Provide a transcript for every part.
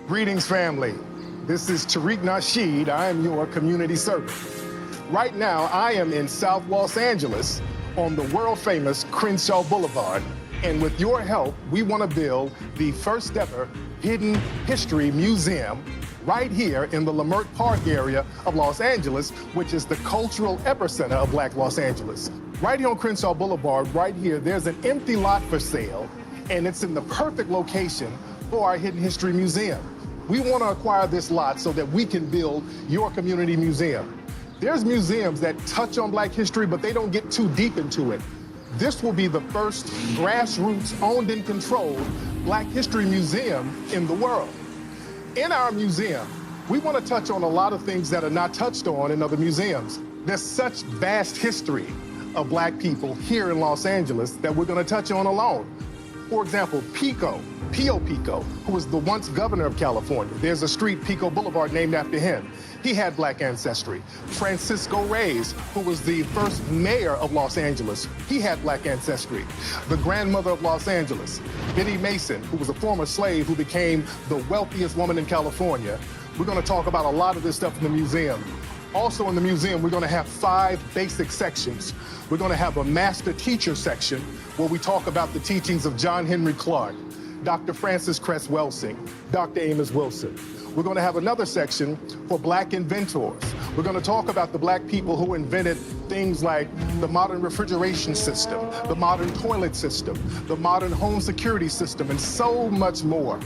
Greetings, family. This is Tariq Nasheed. I am your community servant. Right now, I am in South Los Angeles on the world-famous Crenshaw Boulevard. And with your help, we want to build the first ever hidden history museum right here in the Leimert Park area of Los Angeles, which is the cultural epicenter of Black Los Angeles. Right here on Crenshaw Boulevard, right here, there's an empty lot for sale, and it's in the perfect location for our hidden history museum. We want to acquire this lot so that we can build your community museum. There's museums that touch on Black history, but they don't get too deep into it. This will be the first grassroots owned and controlled Black history museum in the world. In our museum, we want to touch on a lot of things that are not touched on in other museums. There's such vast history of Black people here in Los Angeles that we're going to touch on alone. For example, Pio Pico, who was the once governor of California. There's a street, Pico Boulevard, named after him. He had Black ancestry. Francisco Reyes, who was the first mayor of Los Angeles, he had Black ancestry. The grandmother of Los Angeles, Biddy Mason, who was a former slave who became the wealthiest woman in California. We're going to talk about a lot of this stuff in the museum. Also in the museum, we're going to have 5 basic sections. We're going to have a master teacher section where we talk about the teachings of John Henry Clark, Dr. Francis Cress Welsing, Dr. Amos Wilson. We're going to have another section for Black inventors. We're going to talk about the Black people who invented things like the modern refrigeration system, the modern toilet system, the modern home security system, and so much more.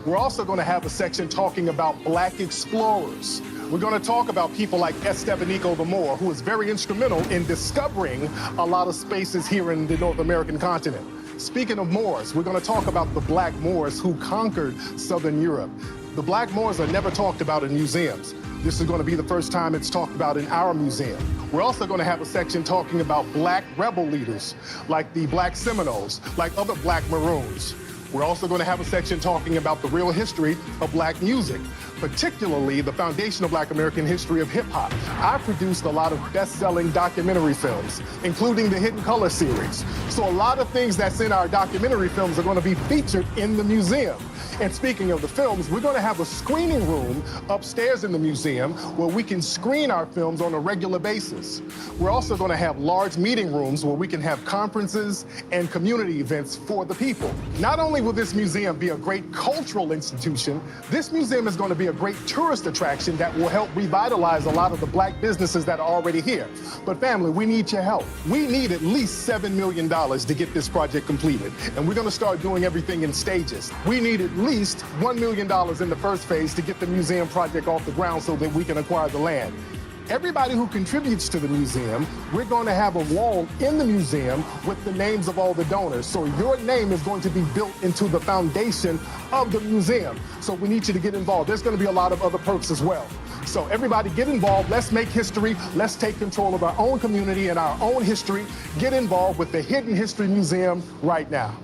We're also going to have a section talking about Black explorers. We're going to talk about people like Estevanico the Moor, who was very instrumental in discovering a lot of spaces here in the North American continent. Speaking of Moors, we're going to talk about the Black Moors who conquered Southern Europe. The Black Moors are never talked about in museums. This is going to be the first time it's talked about in our museum. We're also going to have a section talking about Black rebel leaders, like the Black Seminoles, like other Black Maroons. We're also going to have a section talking about the real history of Black music, particularly the foundational Black American history of hip-hop. I produced a lot of best-selling documentary films, including the Hidden Color series. So a lot of things that's in our documentary films are going to be featured in the museum. And speaking of the films, we're going to have a screening room upstairs in the museum where we can screen our films on a regular basis. We're also going to have large meeting rooms where we can have conferences and community events for the people. Not only will this museum be a great cultural institution, this museum is going to be a great tourist attraction that will help revitalize a lot of the Black businesses that are already here. But family, we need your help. We need at least $7 million to get this project completed. And we're going to start doing everything in stages. We need at least $1 million in the first phase to get the museum project off the ground so that we can acquire the land. Everybody who contributes to the museum, we're going to have a wall in the museum with the names of all the donors. So your name is going to be built into the foundation of the museum. So we need you to get involved. There's going to be a lot of other perks as well. So everybody get involved. Let's make history. Let's take control of our own community and our own history. Get involved with the Hidden History Museum right now.